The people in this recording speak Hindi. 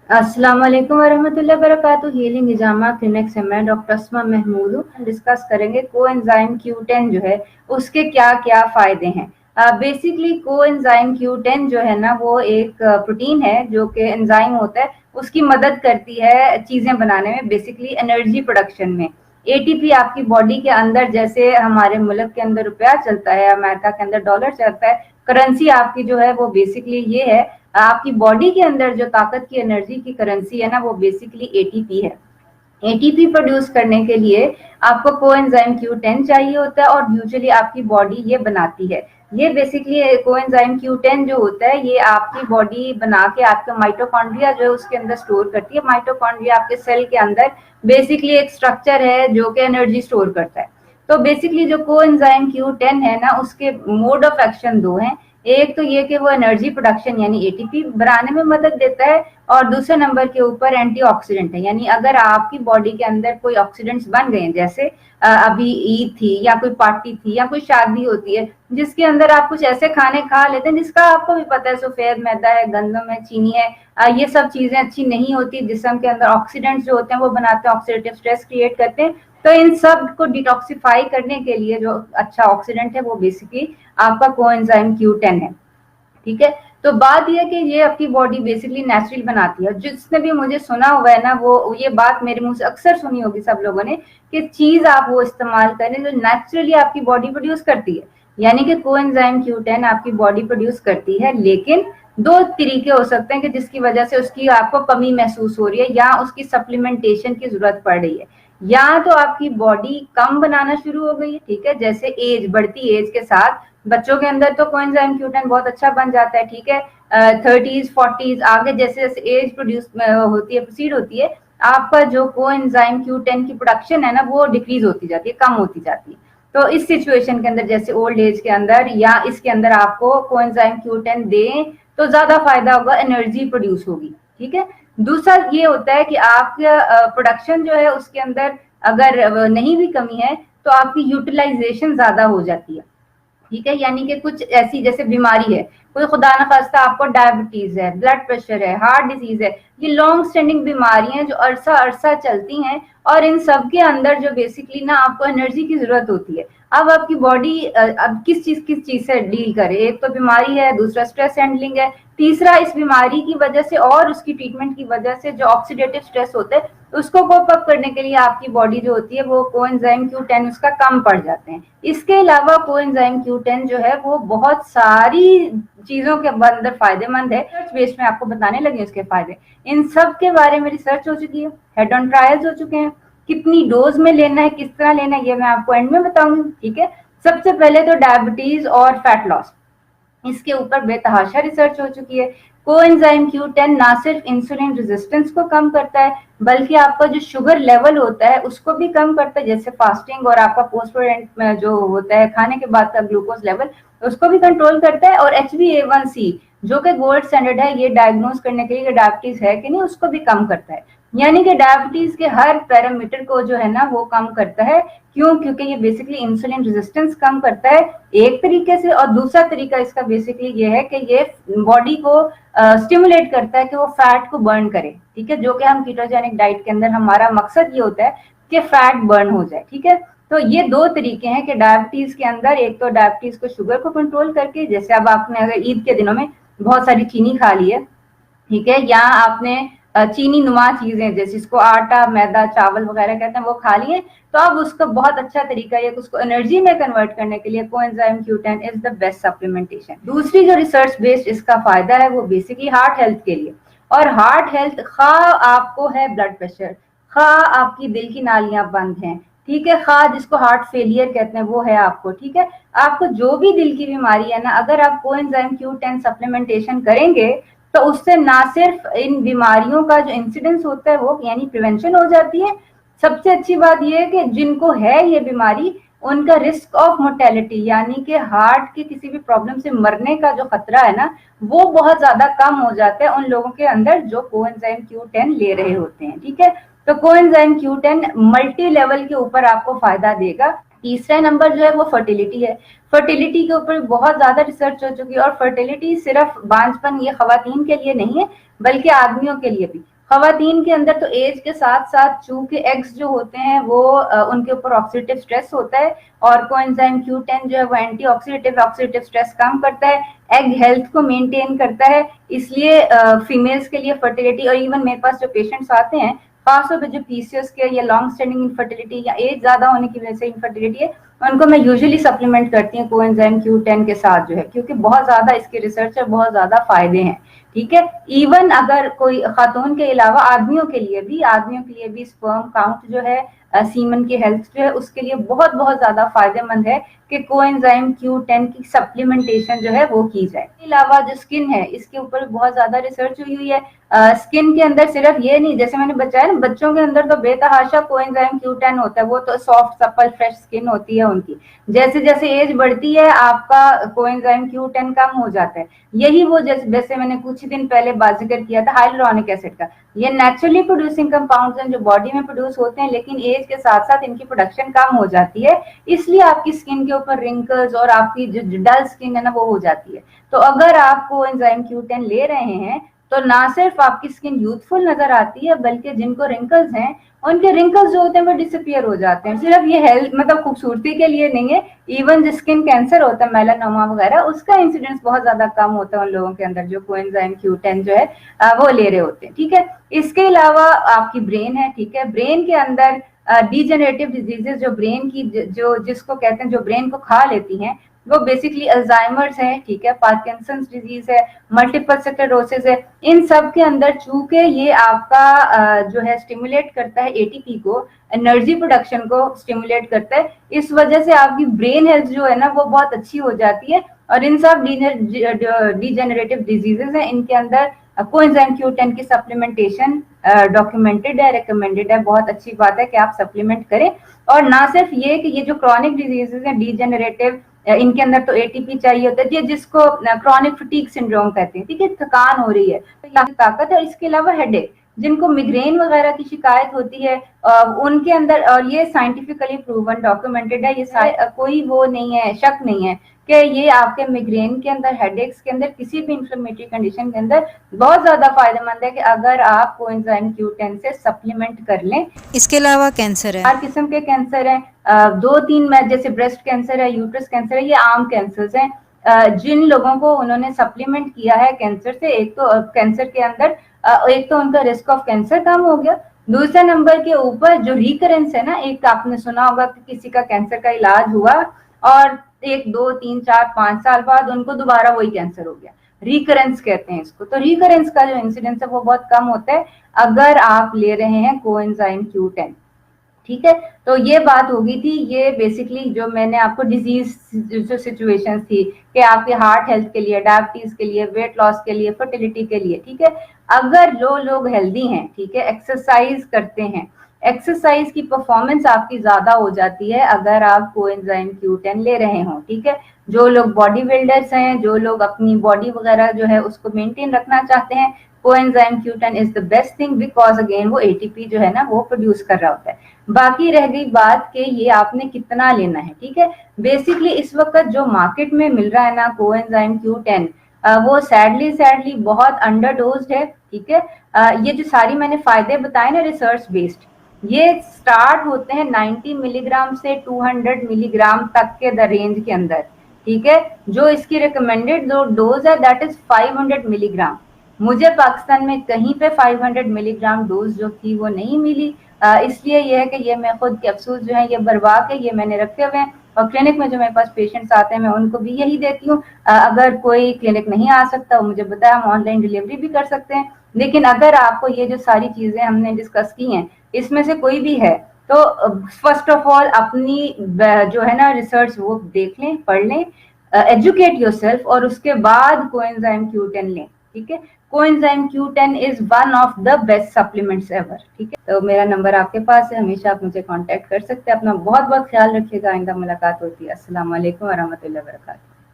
अस्सलाम वालेकुम वरहमतुल्लाहि वबरकातुहू। हीलिंग हिजामा क्लिनिक से मैं डॉक्टर अस्मा महमूद हूँ। डिस्कस करेंगे कोएंजाइम Q10 जो है उसके क्या क्या फायदे हैं। बेसिकली कोएंजाइम Q10 जो है ना वो एक प्रोटीन है जो कि एंजाइम होता है, उसकी मदद करती है चीजें बनाने में, बेसिकली एनर्जी प्रोडक्शन में। एटीपी आपकी बॉडी के अंदर, जैसे हमारे मुल्क के अंदर रुपया चलता है, अमेरिका के अंदर डॉलर चलता है, करेंसी आपकी जो है वो बेसिकली ये है। आपकी बॉडी के अंदर जो ताकत की एनर्जी की करेंसी है ना वो बेसिकली एटीपी है। एटीपी प्रोड्यूस करने के लिए आपको कोएंजाइम Q10 चाहिए होता है और यूजुअली आपकी बॉडी ये बनाती है। ये बेसिकली कोएंजाइम Q10 जो होता है ये आपकी बॉडी बना के आपका माइटोकॉन्ड्रिया जो है उसके अंदर स्टोर करती है। माइटोकॉन्ड्रिया आपके सेल के अंदर बेसिकली एक स्ट्रक्चर है जो कि एनर्जी स्टोर करता है। तो बेसिकली जो कोएंजाइम Q10 है ना उसके मोड ऑफ एक्शन दो हैं। एक तो ये कि वो एनर्जी प्रोडक्शन यानी एटीपी बनाने में मदद देता है, और दूसरे नंबर के ऊपर एंटीऑक्सीडेंट है। यानी अगर आपकी बॉडी के अंदर कोई ऑक्सीडेंट्स बन गए, जैसे अभी ईद थी या कोई पार्टी थी या कोई शादी होती है जिसके अंदर आप कुछ ऐसे खाने खा लेते हैं जिसका आपको भी पता है सफेद मैदा है, गंदम है, चीनी है, ये सब चीजें अच्छी नहीं होती। जिस्म के अंदर ऑक्सीडेंट्स जो होते हैं वो बनाते हैं, ऑक्सीडेटिव स्ट्रेस क्रिएट करते हैं। तो इन सब को डिटॉक्सिफाई करने के लिए जो अच्छा ऑक्सीडेंट है वो बेसिकली आपका कोएंजाइम Q10 है। ठीक है, तो बात यह कि ये आपकी बॉडी बेसिकली नेचुरल बनाती है। जिसने भी मुझे सुना हुआ है ना वो ये बात मेरे मुंह से अक्सर सुनी होगी सब लोगों ने कि चीज आप वो इस्तेमाल करें जो नेचुरली आपकी बॉडी प्रोड्यूस करती है। यानी कि कोएंजाइम Q10 आपकी बॉडी प्रोड्यूस करती है, लेकिन दो तरीके हो सकते हैं कि जिसकी वजह से उसकी आपको कमी महसूस हो रही है या उसकी सप्लीमेंटेशन की जरूरत पड़ रही है। या तो आपकी बॉडी कम बनाना शुरू हो गई है, ठीक है, जैसे एज बढ़ती एज के साथ बच्चों के अंदर तो कोएंजाइम Q10 बहुत अच्छा बन जाता है, ठीक है। 30s 40s आगे जैसे जैसे एज प्रोड्यूस होती है, प्रोसीड होती है, आपका जो कोएंजाइम Q10 की प्रोडक्शन है ना वो डिक्रीज होती जाती है, कम होती जाती है। तो इस सिचुएशन के अंदर जैसे ओल्ड एज के अंदर या इसके अंदर आपको कोएंजाइम Q10 दें तो ज्यादा फायदा होगा, एनर्जी प्रोड्यूस होगी। ठीक है, दूसरा ये होता है कि आपका प्रोडक्शन जो है उसके अंदर अगर नहीं भी कमी है तो आपकी यूटिलाइजेशन ज्यादा हो जाती है। ठीक है, यानी कि कुछ ऐसी जैसे बीमारी है, कोई खुदा न खास्ता आपको डायबिटीज है, ब्लड प्रेशर है, हार्ट डिजीज है, ये लॉन्ग स्टैंडिंग बीमारी हैं जो अरसा अरसा चलती हैं, और इन सब के अंदर जो बेसिकली ना आपको एनर्जी की जरूरत होती है। अब आपकी बॉडी अब किस चीज से डील करे, एक तो बीमारी है, दूसरा स्ट्रेस हैंडलिंग है, तीसरा इस बीमारी की वजह से और उसकी ट्रीटमेंट की वजह से जो ऑक्सीडेटिव स्ट्रेस होते हैं उसको कोप अप करने के लिए आपकी बॉडी जो होती है वो कोएंजाइम Q10 उसका कम पड़ जाते हैं। इसके अलावा कोएंजाइम Q10 जो है वो बहुत सारी चीजों के अंदर फायदेमंद है। रिसर्च बेस में आपको बताने लगे उसके फायदे। इन सब के बारे में रिसर्च हो चुकी है, हेड ऑन ट्रायल्स हो चुके हैं। कितनी डोज में लेना है, किस तरह लेना है, ये मैं आपको एंड में बताऊंगी। ठीक है, सबसे पहले तो डायबिटीज और फैट लॉस, इसके ऊपर बेतहाशा रिसर्च हो चुकी है। कोएंजाइम Q10 ना सिर्फ इंसुलिन रेजिस्टेंस को कम करता है बल्कि आपका जो शुगर लेवल होता है उसको भी कम करता है, जैसे फास्टिंग और आपका पोस्ट जो होता है खाने के बाद का ग्लूकोज लेवल उसको भी कंट्रोल करता है। और HbA1c जो कि गोल्ड स्टैंडर्ड है ये डायग्नोज करने के लिए डायबिटीज है कि नहीं उसको भी कम करता है। यानी कि डायबिटीज के हर पैरामीटर को जो है ना वो कम करता है। क्यों? क्योंकि ये बेसिकली इंसुलिन रेजिस्टेंस कम करता है एक तरीके से, और दूसरा तरीका इसका बेसिकली ये है कि ये बॉडी को स्टिमुलेट करता है कि वो फैट को बर्न करे। ठीक है, जो कि हम कीटोजेनिक डाइट के अंदर हमारा मकसद ये होता है कि फैट बर्न हो जाए। ठीक है, तो ये दो तरीके हैं कि डायबिटीज के अंदर, एक तो डायबिटीज को शुगर को कंट्रोल करके, जैसे अब आपने अगर ईद के दिनों में बहुत सारी चीनी खा ली है, ठीक है, या आपने चीनी नुमा चीजें जैसे इसको आटा, मैदा, चावल वगैरह कहते हैं वो खा लिए, तो अब उसका बहुत अच्छा तरीका है उसको एनर्जी में कन्वर्ट करने के लिए coenzyme Q10 is the best supplementation. दूसरी जो रिसर्च बेस्ड इसका फायदा है वो बेसिकली हार्ट हेल्थ के लिए। और हार्ट हेल्थ, खा आपको है ब्लड प्रेशर, खा आपकी दिल की नालियां बंद हैं, ठीक है, खा जिसको हार्ट फेलियर कहते हैं वो है आपको, ठीक है, आपको जो भी दिल की बीमारी है ना, अगर आप कोएंजाइम Q10 सप्लीमेंटेशन करेंगे तो उससे ना सिर्फ इन बीमारियों का जो इंसिडेंस होता है वो यानी प्रिवेंशन हो जाती है, सबसे अच्छी बात यह है कि जिनको है ये बीमारी उनका रिस्क ऑफ मोर्टेलिटी यानी कि हार्ट की किसी भी प्रॉब्लम से मरने का जो खतरा है ना वो बहुत ज्यादा कम हो जाता है उन लोगों के अंदर जो कोएंजाइम Q10 ले रहे होते हैं। ठीक है, तो कोएंजाइम Q10 मल्टी लेवल के ऊपर आपको फायदा देगा। तीसरा नंबर जो है वो फर्टिलिटी है। फर्टिलिटी के ऊपर बहुत ज्यादा रिसर्च हो चुकी है, और फर्टिलिटी सिर्फ बांझपन ये खवातीन के लिए नहीं है बल्कि आदमियों के लिए भी। खवातीन के अंदर तो एज के साथ साथ चूंकि एग्स जो होते हैं वो उनके ऊपर ऑक्सीडेटिव स्ट्रेस होता है, और कोएंजाइम Q10 जो है वो ऑक्सीडेटिव स्ट्रेस कम करता है, एग हेल्थ को मेंटेन करता है। इसलिए फीमेल्स के लिए फर्टिलिटी, और इवन मेरे पास जो पेशेंट्स आते हैं खासतौर पर जो पीसीओएस के या लॉन्ग स्टैंडिंग इनफर्टिलिटी या एज ज्यादा होने की वजह से इनफर्टिलिटी है, उनको मैं यूजुअली सप्लीमेंट करती हूँ कोएंजाइम Q10 के साथ जो है, क्योंकि बहुत ज्यादा इसके रिसर्च है, बहुत ज्यादा फायदे हैं। ठीक है, इवन अगर कोई खातून के अलावा आदमियों के लिए भी स्पर्म काउंट जो है, सीमन की हेल्थ जो है, उसके लिए बहुत बहुत ज्यादा फायदेमंद है कि कोएंजाइम Q10 की सप्लीमेंटेशन जो है वो की जाए। इसके अलावा जो स्किन है, इसके ऊपर बहुत ज्यादा रिसर्च हुई है। स्किन के अंदर सिर्फ ये नहीं, जैसे मैंने बताया ना, बच्चों के अंदर तो बेतहाशा कोएंजाइम Q10 होता है, वो तो सॉफ्ट सपल फ्रेश स्किन होती है उनकी। जैसे जैसे एज बढ़ती है आपका कोएंजाइम Q10 कम हो जाता है। यही वो जैसे मैंने कुछ दिन पहले बात जिक्र किया था हाइलुरोनिक एसिड का, ये नेचुरली प्रोड्यूसिंग कंपाउंड्स हैं जो बॉडी में प्रोड्यूस होते हैं, लेकिन एज के साथ साथ इनकी प्रोडक्शन कम हो जाती है, इसलिए आपकी स्किन के ऊपर रिंकल्स और आपकी जो डल स्किन है ना वो हो जाती है। तो अगर आप कोएंजाइम Q10 ले रहे हैं तो ना सिर्फ आपकी स्किन यूथफुल नजर आती है, बल्कि जिनको रिंकल्स हैं उनके रिंकल्स जो होते हैं वो डिसअपियर हो जाते हैं। सिर्फ ये हेल्थ मतलब खूबसूरती के लिए नहीं है, इवन जो स्किन कैंसर होता है मेलानोमा वगैरह, उसका इंसिडेंस बहुत ज्यादा कम होता है उन लोगों के अंदर जो कोएंजाइम Q10 जो है वो ले रहे होते हैं। ठीक है, इसके अलावा आपकी ब्रेन है। ठीक है, ब्रेन के अंदर डीजेनरेटिव डिजीजेस जो ब्रेन की जो जिसको कहते हैं जो ब्रेन को खा लेती हैं, वो बेसिकली अल्जाइमर्स है। ठीक है, पार्किंसंस डिजीज है, मल्टीपल स्क्लेरोसिस है। इन सब के अंदर चूंकि ये आपका जो है स्टिमुलेट करता है एटीपी को, एनर्जी प्रोडक्शन को स्टिमुलेट करता है, इस वजह से आपकी ब्रेन हेल्थ जो है ना वो बहुत अच्छी हो जाती है। और इन सब डिजेनरेटिव डिजीजेस है, इनके अंदर कोएंजाइम Q10 की सप्लीमेंटेशन डॉक्यूमेंटेड है, रिकमेंडेड है। बहुत अच्छी बात है कि आप सप्लीमेंट करें। और ना सिर्फ ये कि ये जो क्रॉनिक डिजीजेस हैं डीजेनरेटिव, इनके अंदर तो एटीपी चाहिए होता है, जिसको क्रोनिक फटीग सिंड्रोम कहते हैं। ठीक है, थकान हो रही है तो ताकत है। इसके अलावा हेडेक, जिनको मिग्रेन वगैरह की शिकायत होती है उनके अंदर, और ये साइंटिफिकली प्रूवन डॉक्यूमेंटेड है, ये कोई वो नहीं है, शक नहीं है कि ये आपके मिग्रेन के अंदर, हेडेक्स के अंदर, किसी भी इंफ्लेमेटरी कंडीशन के अंदर बहुत ज्यादा फायदेमंद है कि अगर आप कोएंजाइम Q10 से सप्लीमेंट कर लें। इसके अलावा कैंसर है, हर किस्म के कैंसर हैं, दो तीन में जैसे ब्रेस्ट कैंसर है, यूट्रस कैंसर है, ये आम कैंसर्स हैं जिन लोगों को उन्होंने सप्लीमेंट किया है कैंसर से। एक तो कैंसर के अंदर एक तो उनका रिस्क ऑफ कैंसर कम हो गया, दूसरे नंबर के ऊपर जो रिकरेंस है ना, एक आपने सुना होगा कि किसी का कैंसर का इलाज हुआ और 1 2 3 4 5 साल बाद उनको दोबारा वही कैंसर हो गया, रिकरेंस कहते हैं इसको। तो रिकरेंस का जो इंसिडेंस है वो बहुत कम होता है अगर आप ले रहे हैं कोएंजाइम Q10। ठीक है, तो ये बात होगी थी, ये बेसिकली जो मैंने आपको डिजीज जो सिचुएशन थी कि आपके हार्ट हेल्थ के लिए, डायबिटीज के लिए, वेट लॉस के लिए, फर्टिलिटी के लिए। ठीक है, अगर जो लोग हेल्दी हैं, ठीक है, एक्सरसाइज करते हैं, एक्सरसाइज की परफॉर्मेंस आपकी ज्यादा हो जाती है अगर आप कोएंजाइम Q10 ले रहे हो। ठीक है, जो लोग बॉडी बिल्डर्स हैं, जो लोग अपनी बॉडी वगैरह जो है उसको मेंटेन रखना चाहते हैं, coenzyme Q10 is the best thing, because again वो एटीपी जो है ना वो प्रोड्यूस कर रहा होता है। बाकी रह गई बात कि ये आपने कितना लेना है। ठीक है, बेसिकली इस वक्त जो मार्केट में मिल रहा है ना कोएंजाइम Q10, वो सैडली बहुत अंडर डोज्ड है। ठीक है, ये जो सारी मैंने फायदे बताए ना रिसर्च बेस्ड, ये स्टार्ट होते हैं 90 मिलीग्राम से 200 मिलीग्राम तक के द रेंज के अंदर। ठीक है, जो इसकी रिकमेंडेड जो डोज है दैट इज 500 मिलीग्राम। मुझे पाकिस्तान में कहीं पे 500 मिलीग्राम डोज जो थी वो नहीं मिली, इसलिए यह है कि ये मैं खुद कैप्सूल जो है ये भरवा के ये मैंने रखे हुए हैं, और क्लिनिक में जो मेरे पास पेशेंट्स आते हैं मैं उनको भी यही देती हूँ। अगर कोई क्लिनिक नहीं आ सकता वो मुझे बताया, हम ऑनलाइन डिलीवरी भी कर सकते हैं। लेकिन अगर आपको ये जो सारी चीजें हमने डिस्कस की हैं इसमें से कोई भी है तो फर्स्ट ऑफ ऑल अपनी जो है ना रिसर्च वो देख लें, पढ़ लें, एजुकेट योरसेल्फ, और उसके बाद कोएंजाइम Q10 लें। ठीक है, coenzyme Q10 is one of the best supplements ever. ठीक है, तो मेरा नंबर आपके पास है, हमेशा आप मुझे कांटेक्ट कर सकते हैं। अपना बहुत बहुत ख्याल रखिएगा, आइंदा मुलाकात होती है। अस्सलाम वालेकुम व रहमतुल्लाहि व बरकातहू।